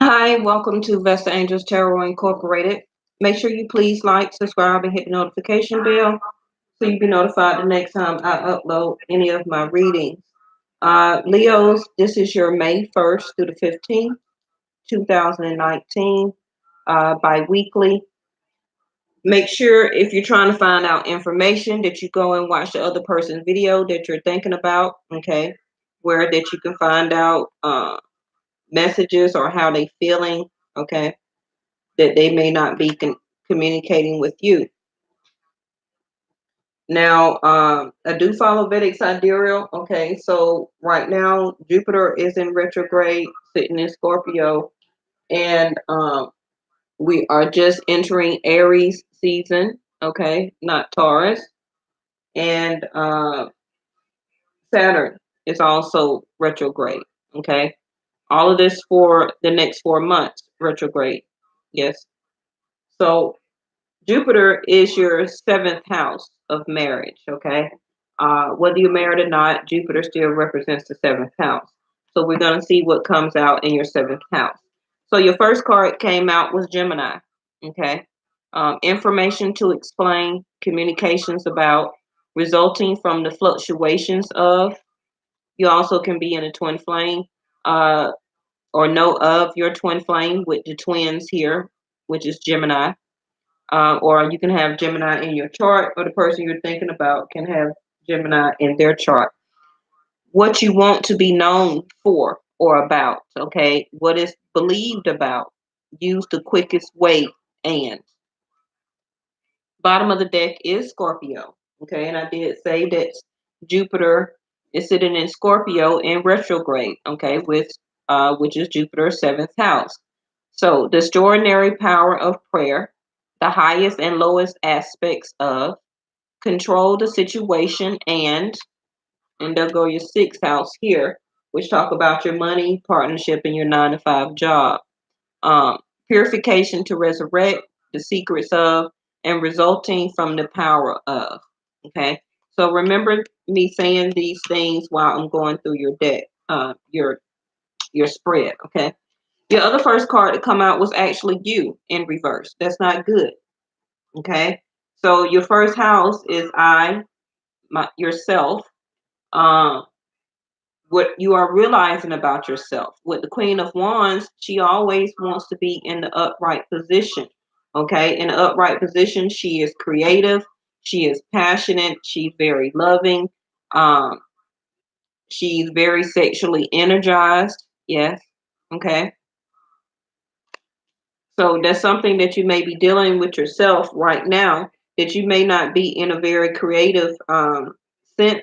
Hi, welcome to Vesta Angels Tarot Incorporated. Make sure you please like, subscribe, and hit the notification bell so you be notified the next time I upload any of my readings. Leos, this is your May 1st through the 15th, 2019, bi-weekly. Make sure if you're trying to find out information that you go and watch the other person's video that you're thinking about, okay, where that you can find out messages or how they feeling, okay, that they may not be communicating with you. Now, I do follow Vedic Sidereal. Okay, so right now Jupiter is in retrograde, sitting in Scorpio, and we are just entering Aries season. Okay, not Taurus, and Saturn is also retrograde. Okay, all of this for the next 4 months retrograde. Yes, so Jupiter is your seventh house of marriage, okay? Whether you're married or not, Jupiter still represents the seventh house. So we're going to see what comes out in your seventh house. So your first card came out was Gemini, okay? Information to explain, communications about, resulting from the fluctuations of. You also can be in a twin flame uh, or know of your twin flame with the twins here, which is Gemini. Or you can have Gemini in your chart, or the person you're thinking about can have Gemini in their chart. What you want to be known for or about, okay? What is believed about. Use the quickest way. And bottom of the deck is Scorpio, okay? And I did say that Jupiter is sitting in Scorpio in retrograde, okay, with which is Jupiter's seventh house. So the extraordinary power of prayer, the highest and lowest aspects of, control the situation, and they'll go your sixth house here, which talk about your money, partnership, and your 9 to 5 job. Um, Purification to resurrect, the secrets of, and resulting from the power of. Okay, so remember me saying these things while I'm going through your deck, your spread. Okay, your other first card to come out was actually you in reverse. That's not good. Okay, so your first house is yourself. Um, what you are realizing about yourself. With the Queen of Wands, she always wants to be in the upright position. Okay, in the upright position, she is creative, she is passionate, she's very loving, um, she's very sexually energized. Yes, okay. So that's something that you may be dealing with yourself right now, that you may not be in a very creative sense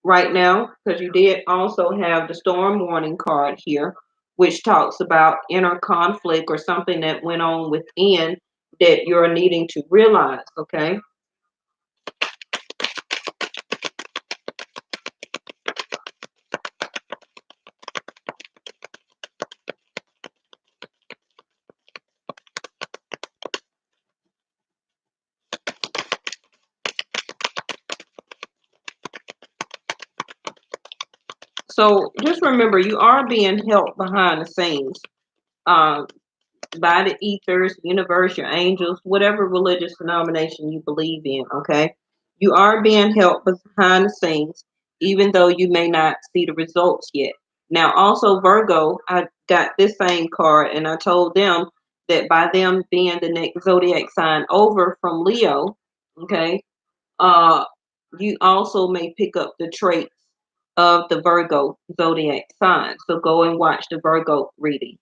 right now, because you did also have the storm warning card here, which talks about inner conflict or something that went on within that you're needing to realize. Okay, so just remember you are being helped behind the scenes, um, by the ethers, universe, your angels, whatever religious denomination you believe in. Okay, you are being helped behind the scenes, even though you may not see the results yet. Now, also Virgo, I got this same card, and I told them that by them being the next zodiac sign over from Leo, okay, uh, you also may pick up the traits of the Virgo zodiac sign. So go and watch the Virgo reading.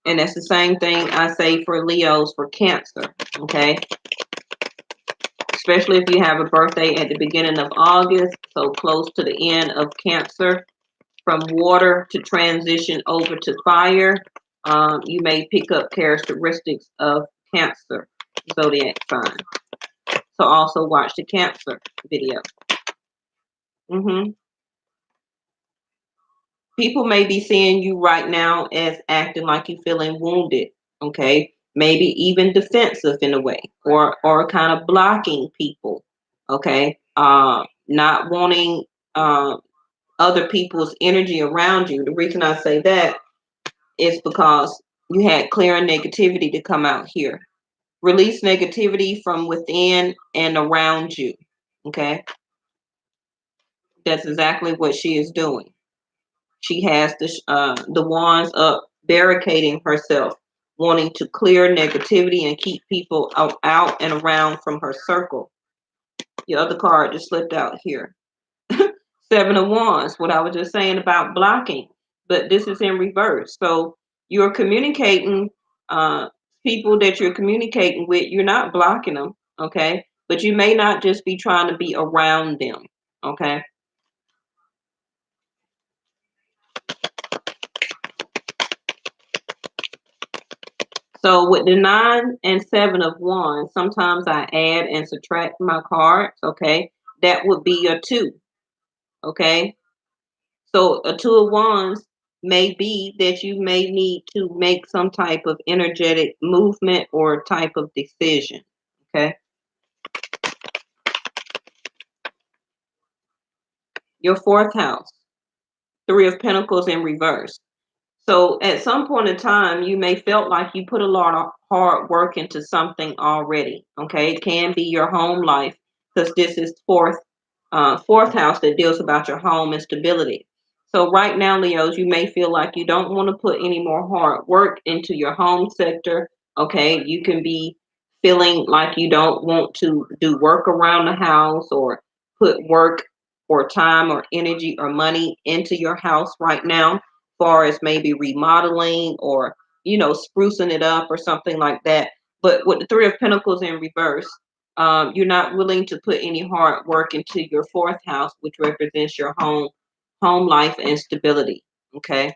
And that's the same thing I say for Leos for Cancer, okay? Especially if you have a birthday at the beginning of August, so close to the end of Cancer, from water to transition over to fire, you may pick up characteristics of Cancer zodiac sign. So also watch the Cancer video. People may be seeing you right now as acting like you're feeling wounded, okay? Maybe even defensive in a way, or kind of blocking people, okay? Not wanting other people's energy around you. The reason I say that is because you had clearing negativity to come out here. Release negativity from within and around you. Okay? That's exactly what she is doing. She has the wands up, barricading herself, wanting to clear negativity and keep people out and around from her circle. The other card just slipped out here. Seven of Wands, what I was just saying about blocking, but this is in reverse. So you're communicating, people that you're communicating with, you're not blocking them, okay? But you may not just be trying to be around them, okay? So with the 9 and 7 of Wands, sometimes I add and subtract my cards, okay? That would be a 2, okay? So a 2 of Wands may be that you may need to make some type of energetic movement or type of decision. Okay. Your 4th house, 3 of Pentacles in reverse. So at some point in time, you may felt like you put a lot of hard work into something already. Okay. It can be your home life, because this is fourth house that deals about your home and stability. So right now, Leos, you may feel like you don't want to put any more hard work into your home sector. Okay. You can be feeling like you don't want to do work around the house or put work or time or energy or money into your house right now, far as maybe remodeling or sprucing it up or something like that. But with the 3 of Pentacles in reverse, you're not willing to put any hard work into your 4th house, which represents your home life and stability. Okay.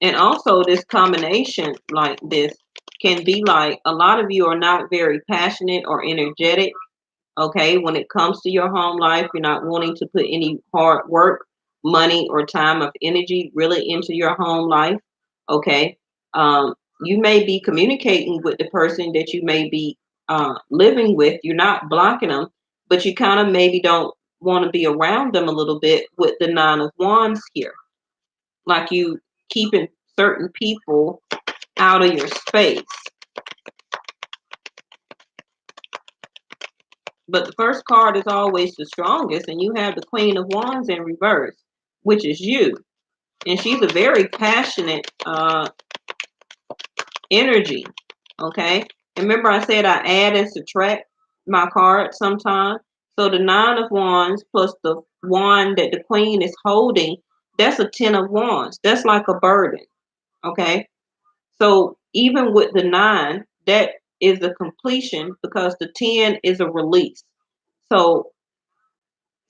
And also this combination like this can be like a lot of you are not very passionate or energetic. Okay, when it comes to your home life, you're not wanting to put any hard work, money, or time of energy really into your home life. Okay, you may be communicating with the person that you may be living with. You're not blocking them, but you kind of maybe don't want to be around them a little bit with the 9 of Wands here. Like you keeping certain people out of your space. But the first card is always the strongest, and you have the Queen of Wands in reverse, which is you. And she's a very passionate energy. Okay. And remember, I said I add and subtract my cards sometimes. So the 9 of Wands plus the wand that the Queen is holding, that's a 10 of Wands. That's like a burden. Okay. So even with the 9, that is a completion because the 10 is a release. So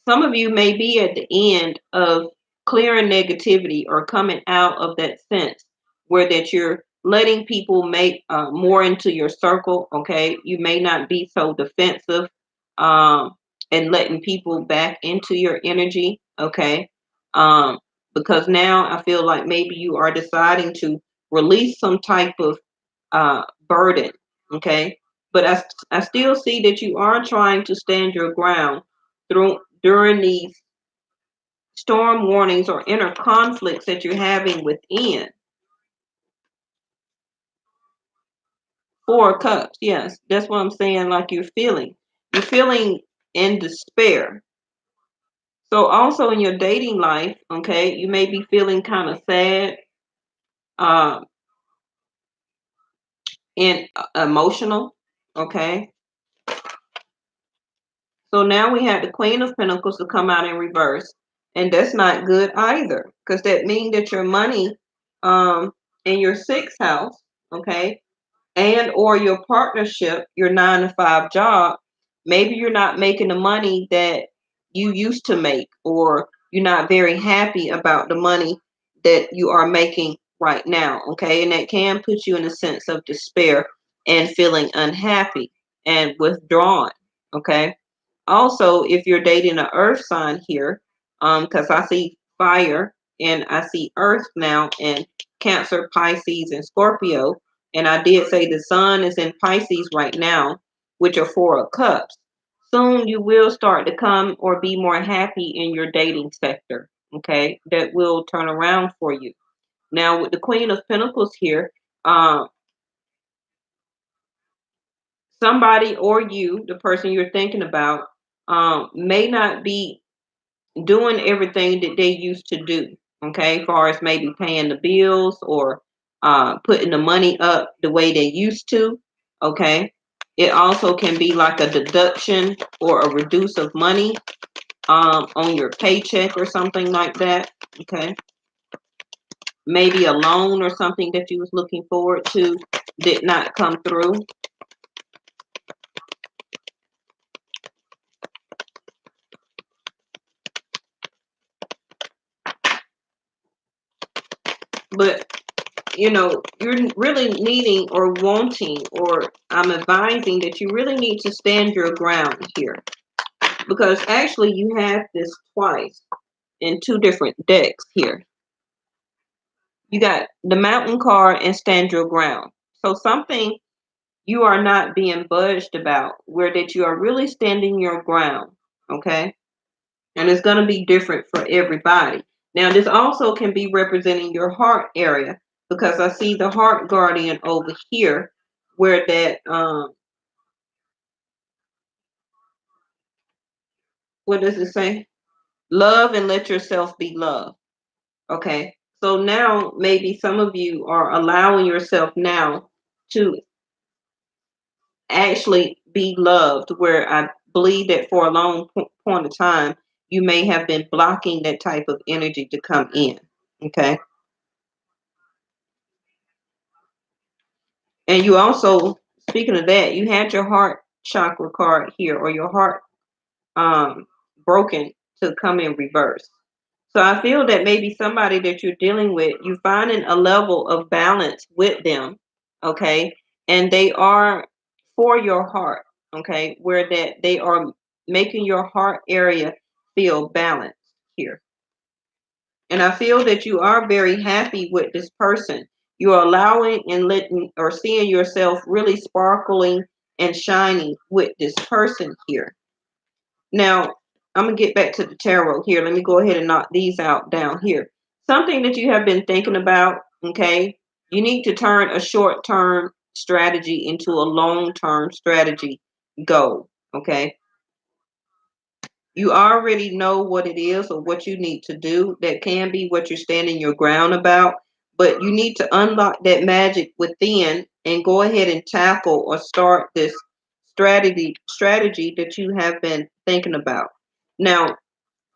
some of you may be at the end of clearing negativity or coming out of that sense where that you're letting people make more into your circle. Okay. You may not be so defensive, um, and letting people back into your energy. Okay. Um, because now I feel like maybe you are deciding to release some type of burden. Okay. But I still see that you are trying to stand your ground during these storm warnings or inner conflicts that you're having within. 4 of Cups, yes, that's what I'm saying. Like you're feeling in despair. So also in your dating life, okay, you may be feeling kind of sad, um, and emotional. Okay. So now we had the Queen of Pentacles to come out in reverse, and that's not good either, because that means that your money, um, in your 6th house, okay, and or your partnership, your 9 to 5 job, maybe you're not making the money that you used to make, or you're not very happy about the money that you are making right now, okay, and that can put you in a sense of despair and feeling unhappy and withdrawn. Okay. Also, if you're dating an earth sign here, because I see fire and I see earth now in Cancer, Pisces, and Scorpio, and I did say the sun is in Pisces right now, which are 4 of Cups. soon you will start to come or be more happy in your dating sector. Okay, that will turn around for you. Now with the Queen of Pentacles here, um, somebody or you, the person you're thinking about, may not be doing everything that they used to do. Okay, as far as maybe paying the bills or putting the money up the way they used to. Okay, it also can be like a deduction or a reduce of money on your paycheck or something like that. Okay, maybe a loan or something that you was looking forward to did not come through. But you're really needing or wanting, or I'm advising that you really need to stand your ground here, because actually you have this twice in two different decks here. You got the Mountain card and stand your ground. So something you are not being budged about, where that you are really standing your ground. Okay, and it's going to be different for everybody. Now, this also can be representing your heart area, because I see the heart guardian over here, where that what does it say? Love and let yourself be loved. Okay, so now maybe some of you are allowing yourself now to actually be loved, where I believe that for a long point of time you may have been blocking that type of energy to come in. Okay. And you also, speaking of that, you had your heart chakra card here, or your heart um, broken to come in reverse. So I feel that maybe somebody that you're dealing with, you finding a level of balance with them, okay? And they are for your heart, okay? Where that they are making your heart area feel balanced here. And I feel that you are very happy with this person. You're allowing and letting or seeing yourself really sparkling and shining with this person here. Now, I'm going to get back to the tarot here. Let me go ahead and knock these out down here. Something that you have been thinking about, okay? You need to turn a short-term strategy into a long-term strategy goal, okay? You already know what it is or what you need to do. That can be what you're standing your ground about, but you need to unlock that magic within and go ahead and tackle or start this strategy that you have been thinking about. Now,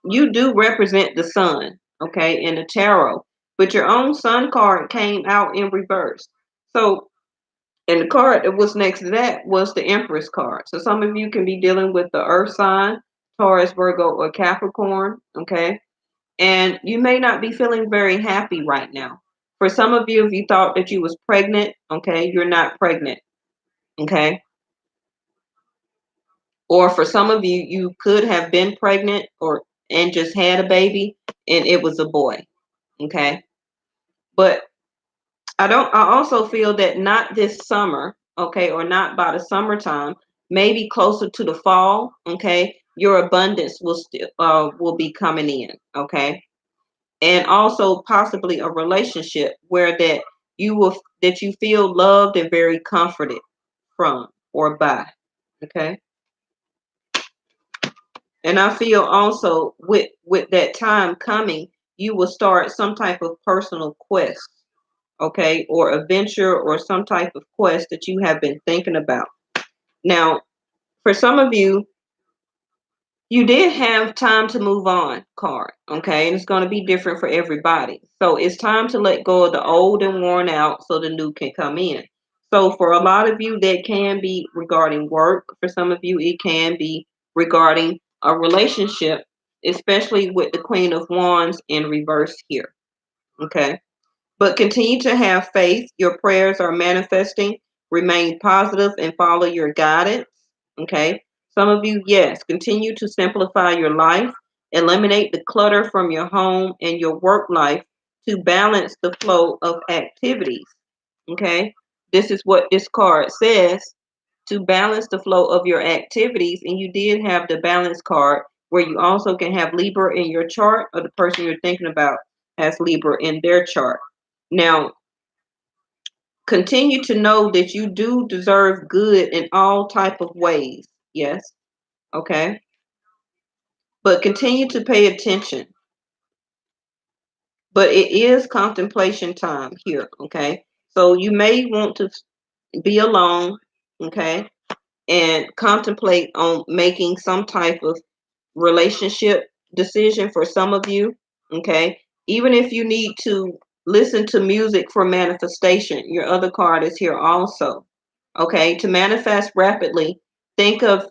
you do represent the sun, okay, in the tarot, but your own sun card came out in reverse. So, and the card that was next to that was the Empress card. So some of you can be dealing with the earth sign, Taurus, Virgo, or Capricorn, okay? And you may not be feeling very happy right now. For some of you, if you thought that you was pregnant, okay, you're not pregnant, okay? Or for some of you, you could have been pregnant or and just had a baby and it was a boy, okay? But I also feel that not this summer, okay, or not by the summertime, maybe closer to the fall, okay, your abundance will be coming in, okay? And also possibly a relationship where that you feel loved and very comforted from or by, okay? And I feel also with that time coming, you will start some type of personal quest, okay, or a venture or some type of quest that you have been thinking about. Now, for some of you, you did have time to move on card, okay, and it's going to be different for everybody. So it's time to let go of the old and worn out so the new can come in. So for a lot of you, that can be regarding work. For some of you, it can be regarding a relationship, especially with the Queen of Wands in reverse here, okay? But continue to have faith. Your prayers are manifesting. Remain positive and follow your guidance. Okay. Some of you, yes, continue to simplify your life. Eliminate the clutter from your home and your work life to balance the flow of activities. Okay. This is what this card says. to balance the flow of your activities. And you did have the balance card, where you also can have Libra in your chart, or the person you're thinking about has Libra in their chart. Now, continue to know that you do deserve good in all type of ways. Yes. Okay. But continue to pay attention. But it is contemplation time here. Okay. So you may want to be alone. Okay. And contemplate on making some type of relationship decision for some of you. Okay. Even if you need to listen to music for manifestation, your other card is here also. Okay. To manifest rapidly, think of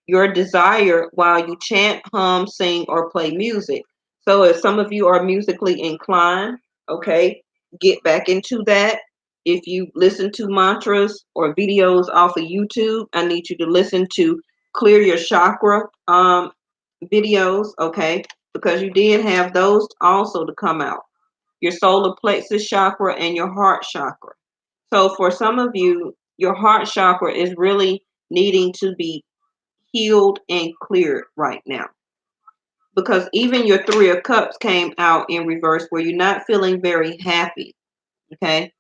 your desire while you chant, hum, sing, or play music. So if some of you are musically inclined, okay, get back into that. If you listen to mantras or videos off of YouTube, I need you to listen to clear your chakra videos, okay, because you did have those also to come out. Your solar plexus chakra and your heart chakra. So for some of you, your heart chakra is really needing to be healed and cleared right now. Because even your Three of Cups came out in reverse, where you're not feeling very happy. Okay.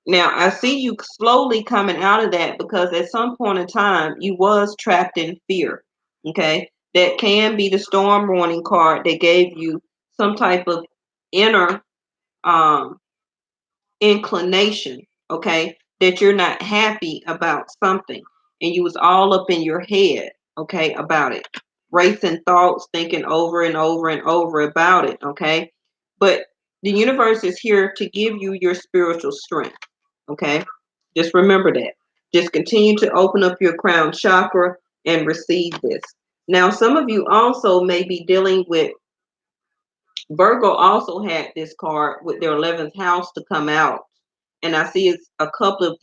Now I see you slowly coming out of that, because at some point in time you was trapped in fear. Okay. That can be the storm warning card that gave you some type of inner um inclination, okay, that you're not happy about something, and you was all up in your head, okay, about it, racing thoughts, thinking over and over and over about it, okay. But the universe is here to give you your spiritual strength, okay. Just remember that. Just continue to open up your crown chakra and receive this. Now, some of you also may be dealing with Virgo. Also had this card with their 11th house to come out, and I see it's a couple of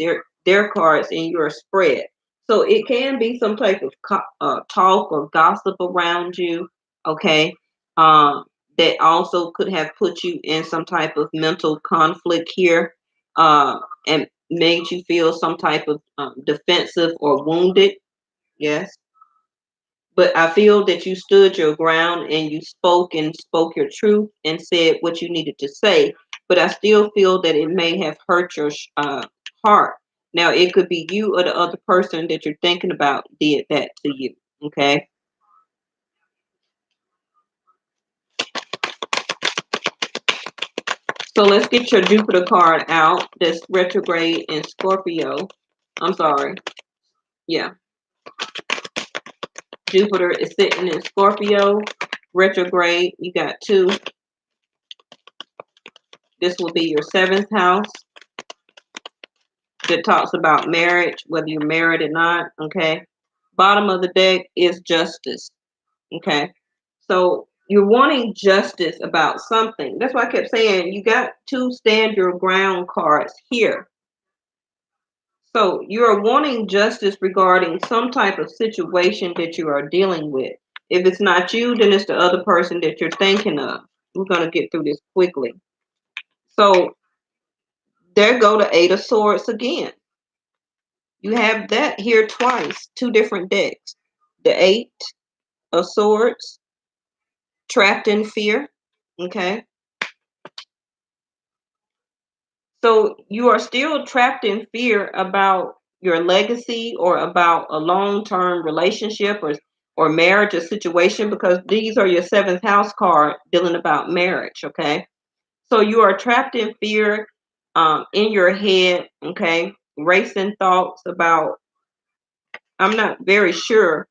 their cards in your spread. So it can be some type of talk or gossip around you, okay? That also could have put you in some type of mental conflict here, and made you feel some type of defensive or wounded. Yes. But I feel that you stood your ground and you spoke your truth and said what you needed to say. But I still feel that it may have hurt your heart. Now, it could be you or the other person that you're thinking about did that to you. Okay. So let's get your Jupiter card out. That's retrograde in Scorpio. I'm sorry. Yeah. Jupiter is sitting in Scorpio retrograde. You got two. This will be your seventh house. That talks about marriage, whether you're married or not. Okay. Bottom of the deck is justice. Okay. So you're wanting justice about something. That's why I kept saying you got two stand your ground cards here. So you are wanting justice regarding some type of situation that you are dealing with. If it's not you, then it's the other person that you're thinking of. We're going to get through this quickly. So there go the Eight of Swords again. You have that here twice, two different decks. The Eight of Swords, trapped in fear. Okay. So you are still trapped in fear about your legacy, or about a long-term relationship, or marriage or situation, because these are your seventh house card dealing about marriage. Okay. So you are trapped in fear, in your head. Okay. Racing thoughts about, I'm not very sure.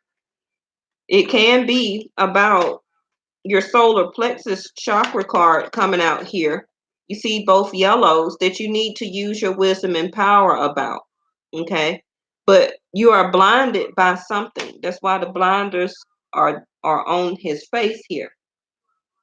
It can be about your solar plexus chakra card coming out here. You see both yellows that you need to use your wisdom and power about. Okay. But you are blinded by something. That's why the blinders are on his face here.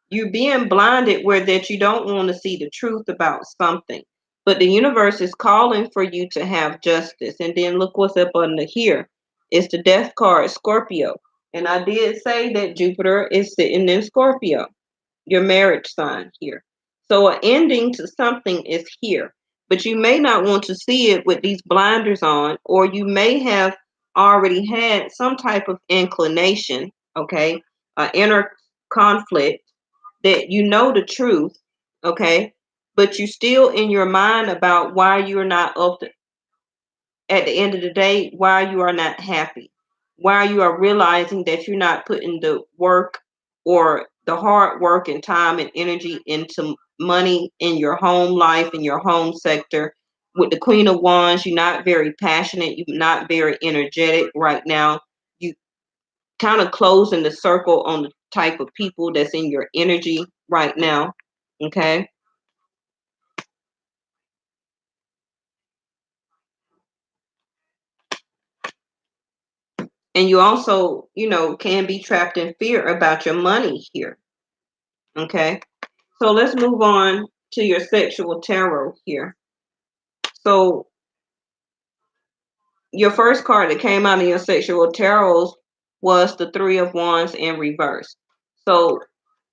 You're being blinded where that you don't want to see the truth about something. But the universe is calling for you to have justice. And then look what's up under here. It's the death card, Scorpio. And I did say that Jupiter is sitting in Scorpio, your marriage sign here. So an ending to something is here. but you may not want to see it with these blinders on, or you may have already had some type of inclination, okay, inner conflict that you know the truth, okay, but you still in your mind about why you're not up to, at the end of the day, why you are not happy, why you are realizing that you're not putting the work or the hard work and time and energy into money in your home life, in your home sector. With the Queen of Wands, you're not very passionate, you're not very energetic right now. You kind of closing the circle on the type of people that's in your energy right now. Okay. And you also, can be trapped in fear about your money here. Okay. So let's move on to your sexual tarot here. So your first card that came out of your sexual tarot was the Three of Wands in reverse. So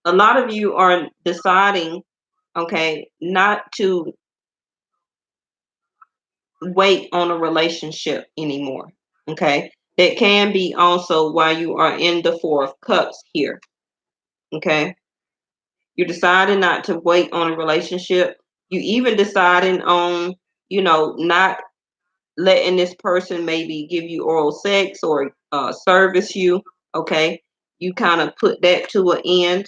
a lot of you are deciding, okay, not to wait on a relationship anymore. Okay. That can be also why you are in the Four of Cups here. Okay. You're deciding not to wait on a relationship. You even deciding on, not letting this person maybe give you oral sex or service you. Okay. You kind of put that to an end.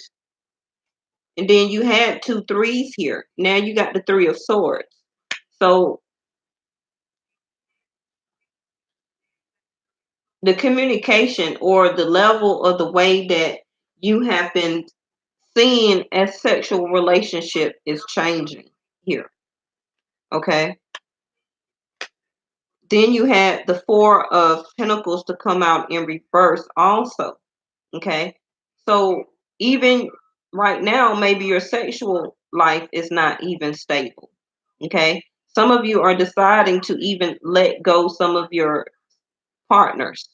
And then you had two threes here. Now you got the Three of Swords. So the communication or the level of the way that you have been seen as sexual relationship is changing here. Okay. Then you had the Four of Pentacles to come out in reverse also. Okay. So even right now, maybe your sexual life is not even stable. Okay. Some of you are deciding to even let go some of your partners.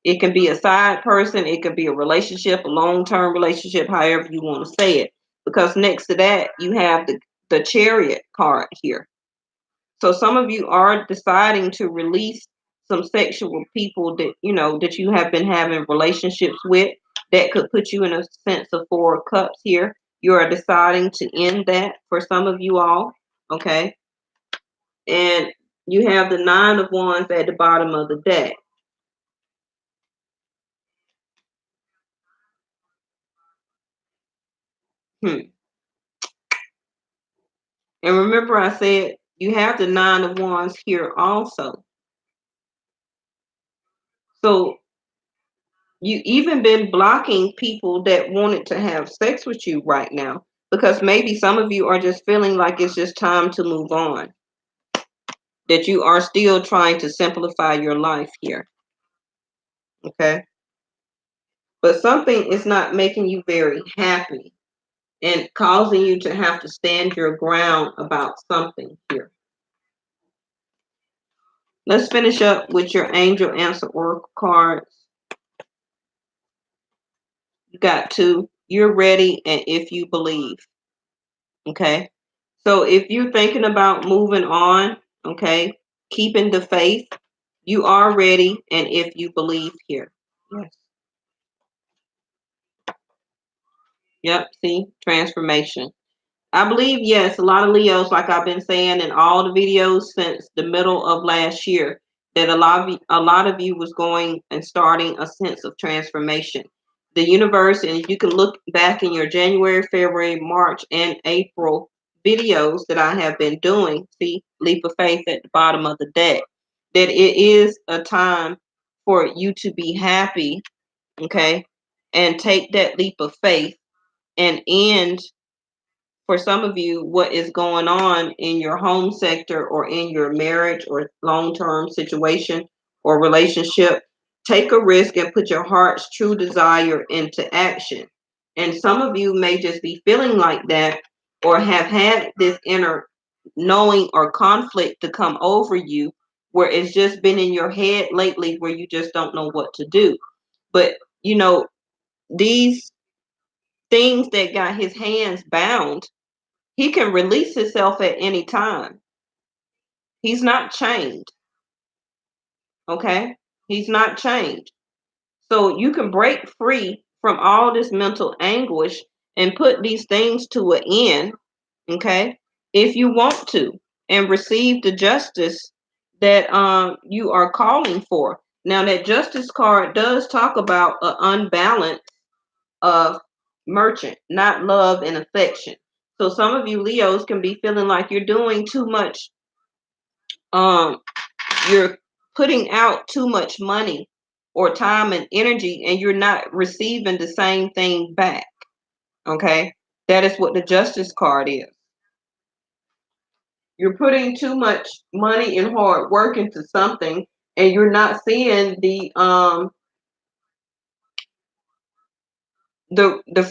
It can be a side person, it could be a relationship, a long-term relationship, however you want to say it. Because next to that, you have the Chariot card here. So some of you are deciding to release some sexual people that you have been having relationships with that could put you in a sense of Four of Cups here. You are deciding to end that for some of you all, okay? And you have the Nine of Wands at the bottom of the deck. Hmm. And remember I said you have the Nine of Wands here also. So you even been blocking people that wanted to have sex with you right now because maybe some of you are just feeling like it's just time to move on. That you are still trying to simplify your life here. Okay. But something is not making you very happy and causing you to have to stand your ground about something here. Let's finish up with your angel answer oracle cards. You got two. You're ready, and if you believe. Okay. So if you're thinking about moving on, okay, keeping the faith, you are ready, and if you believe here. Yes. Yep. See, transformation. I believe, yes, a lot of Leos, like I've been saying in all the videos since the middle of last year, that a lot of you was going and starting a sense of transformation. The universe, and if you can look back in your January, February, March, and April videos that I have been doing, see, leap of faith at the bottom of the deck, that it is a time for you to be happy, okay, and take that leap of faith and end for some of you what is going on in your home sector or in your marriage or long-term situation or relationship. Take a risk and put your heart's true desire into action. And some of you may just be feeling like that or have had this inner knowing or conflict to come over you where it's just been in your head lately where you just don't know what to do. But these things that got his hands bound, he can release himself at any time. He's not chained. Okay? He's not chained. So you can break free from all this mental anguish and put these things to an end, okay, if you want to, and receive the justice that you are calling for. Now that justice card does talk about an unbalance of merchant, not love and affection. So some of you Leos can be feeling like you're doing too much, um you're putting out too much money or time and energy, and you're not receiving the same thing back. Okay, that is what the justice card is. You're putting too much money and hard work into something, and you're not seeing the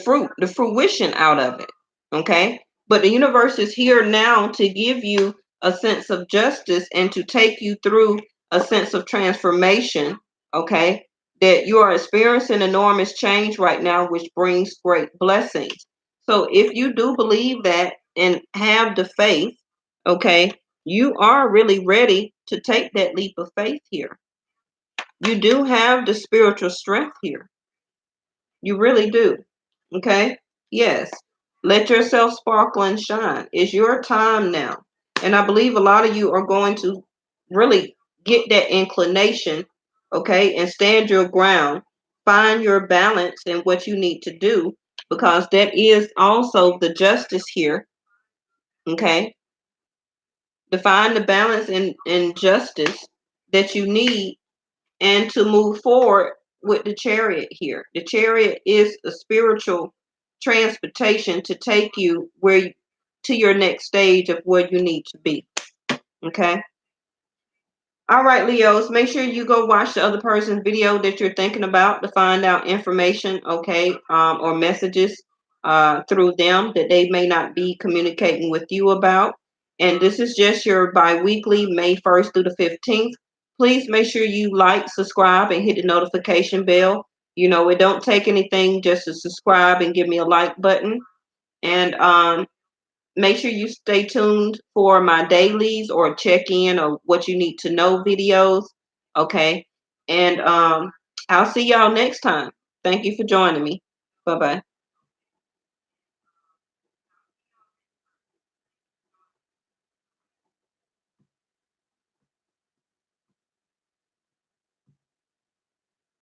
fruit, the fruition out of it. Okay, but the universe is here now to give you a sense of justice and to take you through a sense of transformation. Okay, that you are experiencing enormous change right now, which brings great blessings. So if you do believe that and have the faith, okay, you are really ready to take that leap of faith here. You do have the spiritual strength here. You really do. Okay? Yes. Let yourself sparkle and shine. It's your time now. And I believe a lot of you are going to really get that inclination, okay, and stand your ground. Find your balance in what you need to do, because that is also the justice here, okay? To find the balance in justice that you need and to move forward with the chariot here. The chariot is a spiritual transportation to take you to your next stage of where you need to be. Okay. All right, Leos, make sure you go watch the other person's video that you're thinking about to find out information, okay, or messages through them that they may not be communicating with you about. And this is just your bi-weekly, May 1st through the 15th. Please make sure you like, subscribe, and hit the notification bell. You know, it don't take anything just to subscribe and give me a like button. And make sure you stay tuned for my dailies or check in or what you need to know videos. Okay. And I'll see y'all next time. Thank you for joining me. Bye bye.